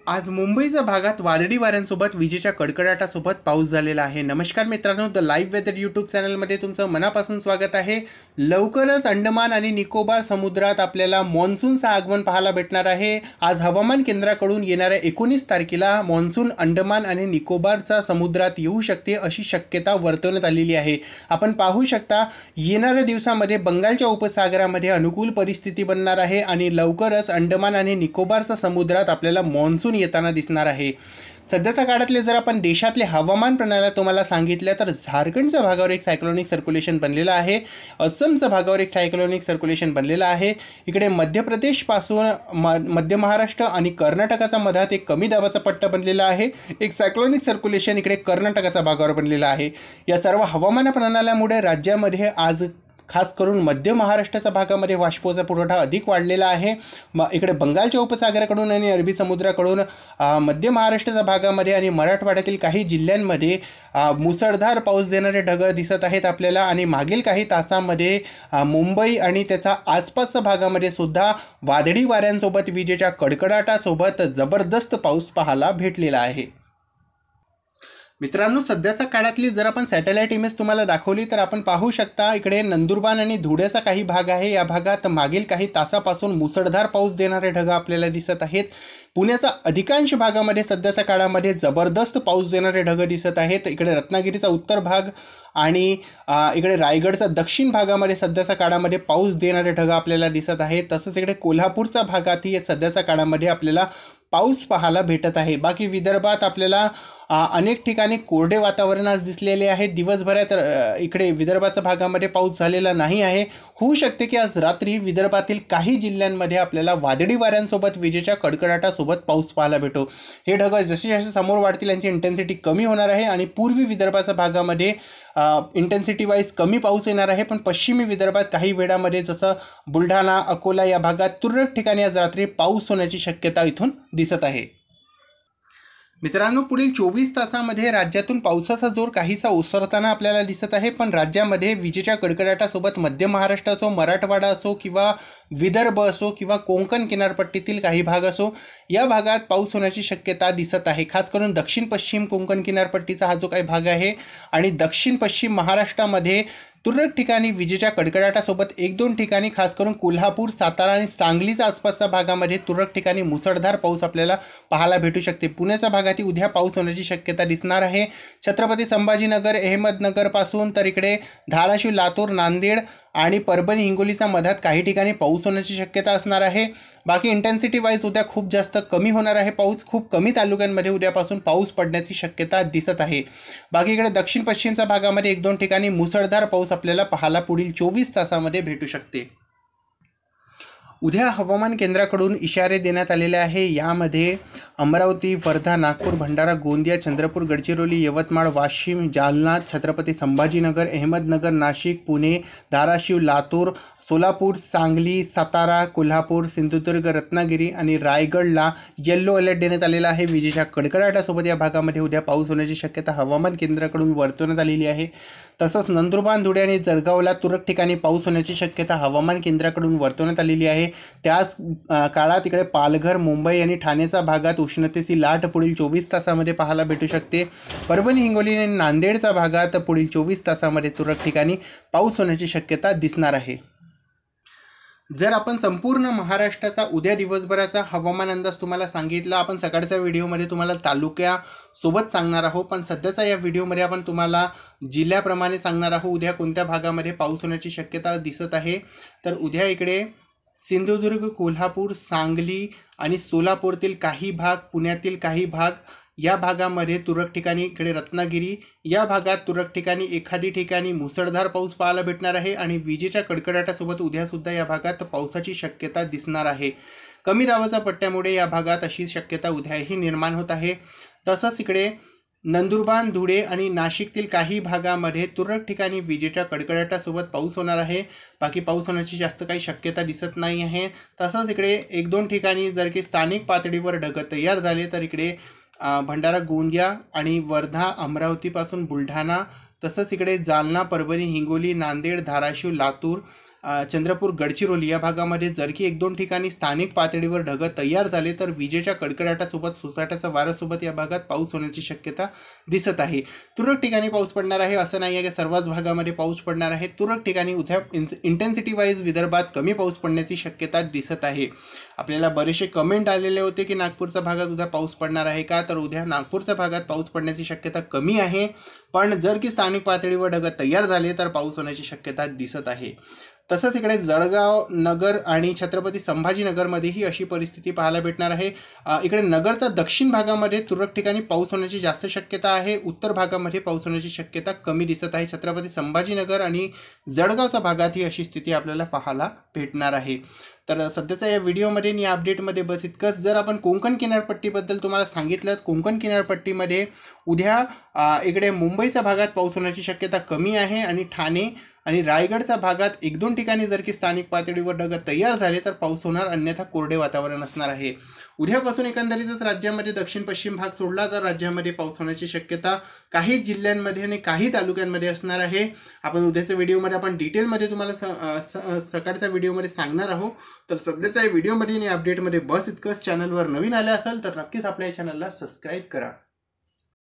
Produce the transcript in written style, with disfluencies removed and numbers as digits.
आज मुंबईच्या भागात वादळी वाऱ्यांसोबत विजेच्या कडकडाटासोबत पाऊस झालेला आहे। नमस्कार मित्रांनो, द लाईव्ह वेदर यूट्यूब चॅनलमध्ये तुमचं मनापासून स्वागत आहे। लवकरच अंडमान आणि निकोबार समुद्रात आपल्याला मॉन्सूनचं आगमन पाहायला भेटणार आहे। आज हवामान केंद्राकडून येणाऱ्या 19 तारखेला मॉन्सून अंडमान आणि निकोबारच्या समुद्रात येऊ शकते अशी शक्यता वर्तवण्यात आलेली आहे। आपण पाहू शकता येणाऱ्या दिवसामध्ये बंगालच्या उपसागरामध्ये अनुकूल परिस्थिती बनणार आहे आणि लवकरच अंडमान आणि निकोबारच्या समुद्रात आपल्याला मॉन्सून येताना दिसणार आहे। सध्याच्या काळातले जर आपण देशातले हवामान प्रणाली तुम्हाला सांगितल्या तर झारखंडच्या भागावर एक सायक्लोनिक सर्क्युलेशन बनलेलं आहे, असमच्या भागावर एक सायक्लोनिक सर्क्युलेशन बनलेलं आहे। इकडे मध्य प्रदेशपासून मध्य महाराष्ट्र आणि कर्नाटकाच्या मधात एक कमी दाबाचा पट्टा बनलेला आहे। एक सायक्लोनिक सर्क्युलेशन इकडे कर्नाटकाच्या भागावर बनलेला आहे। या सर्व हवामान प्रणाल्यामुळे राज्यामध्ये आज खास करून मध्य महाराष्ट्राच्या भागामध्ये वाष्पाचा पुरवठा अधिक वाढलेला आहे। इकडे बंगालच्या उपसागराकडून आणि अरबी समुद्राकडून मध्य महाराष्ट्राच्या भागामध्ये आणि मराठवाड्यातील काही जिल्ह्यांमध्ये मुसळधार पाऊस देणारे ढग दिसत आहेत आपल्याला। आणि मागील काही तासांमध्ये मुंबई आणि त्याच्या आसपासच्या भागामध्ये सुद्धा वादळी वाऱ्यांसोबत विजेच्या कडकडाटासोबत जबरदस्त पाऊस पाहायला भेटलेला आहे। मित्रांनो, सध्याच्या काळातली जर आपण सॅटेलाइट इमेज तुम्हाला दाखवली तर आपण पाहू शकता इकडे नंदुरबार आणि धुळ्याचा काही भाग आहे। या भागात मागील काही तासापासून मुसळधार पाऊस देणारे ढग आपल्याला दिसत आहेत। पुण्याचा अधिकांश भागामध्ये सध्याच्या काळामध्ये जबरदस्त पाऊस देणारे ढग दिसत आहेत। इकडे रत्नागिरीचा उत्तर भाग आणि इकडे रायगडचा दक्षिण भागामध्ये सध्याच्या काळामध्ये पाऊस देणारे ढग आपल्याला दिसत आहेत। तसंच इकडे कोल्हापूरच्या भागातही सध्याच्या काळामध्ये आपल्याला पाऊस पाहायला भेटत आहे। बाकी विदर्भात आपल्याला अनेक ठिकाणी कोरडे वातावरण आज दिसलेले आहे। दिवसभरात इकडे विदर्भाच्या भागामध्ये पाऊस झालेला नाही आहे। होऊ शकते की आज रात्री विदर्भातील काही जिल्ह्यांमध्ये आपल्याला वादळी वाऱ्यांसोबत विजेच्या कडकडाटासोबत पाऊस पाहायला भेटो। हे ढग जसे जसे समोर वाढतील यांची इंटेन्सिटी कमी होणार आहे आणि पूर्वी विदर्भाच्या भागामध्ये इंटेन्सिटी वाईज कमी पाऊस येणार आहे। पण पश्चिमी विदर्भात काही वेळामध्ये जसं बुलढाणा, अकोला या भागात तुरळक ठिकाणी आज रात्री पाऊस होण्याची शक्यता इथून दिसत आहे। मित्रांनो, पुढील 24 तासामध्ये राज्यातून पावसाचा जोर काहीसा ओसरताना आपल्याला दिसत आहे। पण राज्यामध्ये विजेच्या कडकडाटासोबत मध्य महाराष्ट्र असो, मराठवाडा असो किंवा विदर्भ असो किंवा कोकण किनारपट्टीतील काही भाग असो, या भागात पाऊस होण्याची शक्यता दिसत आहे। खास करून दक्षिण पश्चिम कोकण किनारपट्टीचा हा जो काही भाग आहे आणि दक्षिण पश्चिम महाराष्ट्रामध्ये तुरळक ठिकाणी विजेच्या कडकडाटासोबत 1-2 ठिकाणी खास करून कोल्हापूर, सातारा आणि सांगलीच्या आसपासच्या भागामध्ये तुरळक ठिकाणी मुसळधार पाऊस आपल्याला पाहायला भेटू शकते। पुण्याच्या भागातही उद्या पाऊस होण्याची शक्यता दिसणार आहे। छत्रपती संभाजीनगर, अहमदनगरपासून तर इकडे धाराशिव, लातूर, नांदेड आणि परभणी, हिंगोलीच्या मधात काही ठिकाणी पाऊस होण्याची शक्यता असणार आहे। बाकी इंटेन्सिटी वाईज उद्या खूप जास्त कमी होणार आहे पाऊस। खूप कमी तालुक्यांमध्ये उद्यापासून पाऊस पडण्याची शक्यता दिसत आहे। बाकी इकडे दक्षिण पश्चिमच्या भागामध्ये 1-2 ठिकाणी मुसळधार पाऊस आपल्याला पाहायला पुढील 24 तासामध्ये भेटू शकते। उद्या हवामान केंद्राकडून इशारे देण्यात आलेले आहे। यामध्ये अमरावती, वर्धा, नागपूर, भंडारा, गोंदिया, चंद्रपूर, गडचिरोली, यवतमाळ, वाशिम, जालना, छत्रपती संभाजीनगर, अहमदनगर, नाशिक, पुणे, धाराशिव, लातूर, सोलापूर, सांगली, सातारा, कोल्हापूर, सिंधुदुर्ग, रत्नागिरी आणि रायगडला येलो अलर्ट देण्यात आलेला आहे। विजेच्या कडकडाटासोबत या भागामध्ये उद्या पाऊस होण्याची शक्यता हवामान केंद्राकडून वर्तवण्यात आलेली आहे। तसंच नंदुरबार, धुळे आणि जळगावला तुरळक ठिकाणी पाऊस होण्याची शक्यता हवामान केंद्राकडून वर्तवण्यात आलेली आहे। त्याच काळात इकडे पालघर, मुंबई आणि ठाण्याच्या भागात उष्णतेची लाट पुढील 24 तासामध्ये पाहायला भेटू शकते। परभणी, हिंगोली आणि नांदेडच्या भागात पुढील 24 तासामध्ये तुरळक ठिकाणी पाऊस होण्याची शक्यता दिसणार आहे। जर आपण संपूर्ण महाराष्ट्राचा उद्या दिवसभराचा हवामान अंदाज तुम्हाला सांगितला, आपण सकाळच्या व्हिडिओमध्ये तुम्हाला तालुक्यासोबत सांगणार आहोत, पण सध्याचा या व्हिडिओमध्ये आपण तुम्हाला जिल्ह्याप्रमाणे सांगणार आहोत उद्या कोणत्या भागामध्ये पाऊस होण्याची शक्यता दिसत आहे। तर उद्या इकडे सिंधुदुर्ग, कोल्हापूर, सांगली आणि सोलापूरतील काही भाग, पुण्यातील काही भाग, या भागामध्ये तुरळक ठिकाणी, इकडे रत्नागिरी या भागात तुरळक ठिकाणी एखादी ठिकाणी मुसळधार पाऊस पाहायला भेटणार आहे आणि विजेच्या कडकडाटासोबत उद्यासुद्धा या भागात पावसाची शक्यता दिसणार आहे। कमी दाबाच्या पट्ट्यामुळे या भागात अशी शक्यता उद्याही निर्माण होत आहे। तसंच इकडे नंदुरबार, धुळे आणि नाशिकतील काही भागामध्ये तुरळक ठिकाणी विजेच्या कडकडाटासोबत पाऊस होणार आहे। बाकी पाऊस होण्याची जास्त काही शक्यता दिसत नाही आहे। तसंच इकडे 1-2 ठिकाणी जर की स्थानिक पातळीवर ढग तयार झाले तर इकडे भंडारा, गोंदिया आणि वर्धा, अमरावतीपासून बुलढाणा, तसंच इकडे जालना, परभणी, हिंगोली, नांदेड, धाराशिव, लातूर, चंद्रपूर, गडचिरोली या भागामध्ये जर की 1-2 ठिकाणी स्थानिक पातळीवर ढग तयार झाले तर विजेच्या कडकडाटासोबत सोसाट्याचा वाऱ्यासोबत या भागात पाऊस होण्याची शक्यता दिसत आहे. तुरळक ठिकाणी पाऊस पडणार आहे, असं नाही आहे की सर्वच भागामध्ये पाऊस पडणार आहे. तुरळक ठिकाणी उद्या इंटेन्सिटी वाईज विदर्भात कमी पाऊस पडण्याची शक्यता दिसत आहे. आपल्याला बरेचसे कमेंट आलेले होते की नागपूरच्या भागात उद्या पाऊस पडणार आहे का, तर उद्या नागपूरच्या भागात पाऊस पडण्याची शक्यता कमी आहे. पण जर की स्थानिक पातळीवर ढग तयार झाले तर पाऊस होण्याची शक्यता दिसत आहे. तसंच इकडे जळगाव, नगर आणि छत्रपती संभाजीनगरमध्येही अशी परिस्थिती पाहायला भेटणार आहे. इकडे नगरचा दक्षिण भागामध्ये तुरळक ठिकाणी पाऊस होण्याची जास्त शक्यता आहे. उत्तर भागामध्ये पाऊस होण्याची शक्यता कमी दिसत आहे. छत्रपती संभाजीनगर आणि जळगावच्या भागात ही अशी स्थिती आपल्याला पाहायला भेटणार आहे. तर सध्याच्या या व्हिडिओमध्ये आणि या अपडेटमध्ये बस इतकंच. जर आपण कोकण किनारपट्टीबद्दल तुम्हाला सांगितलं, कोकण किनारपट्टीमध्ये उद्या इकडे मुंबईच्या भागात पाऊस होण्याची शक्यता कमी आहे आणि ठाणे आणि रायगडच्या भागात 1-2 ठिकाणी जर की स्थानिक पातळीवर ढग तयार झाले तर पाऊस होणार, अन्यथा कोरडे वातावरण असणार आहे. उद्यापासून एकंदरीतच राज्यामध्ये दक्षिण पश्चिम भाग सोडला तर राज्यामध्ये पाऊस होण्याची शक्यता काही जिल्ह्यांमध्ये आणि काही तालुक्यांमध्ये असणार आहे. आपण उद्याच्या व्हिडिओमध्ये आपण डिटेलमध्ये तुम्हाला सकाळच्या व्हिडिओमध्ये सांगणार आहोत. तर सध्याच्या व्हिडिओमध्ये आणि अपडेटमध्ये बस इतकंच. चॅनलवर नवीन आले असाल तर नक्कीच आपल्या चॅनलला सबस्क्राईब करा.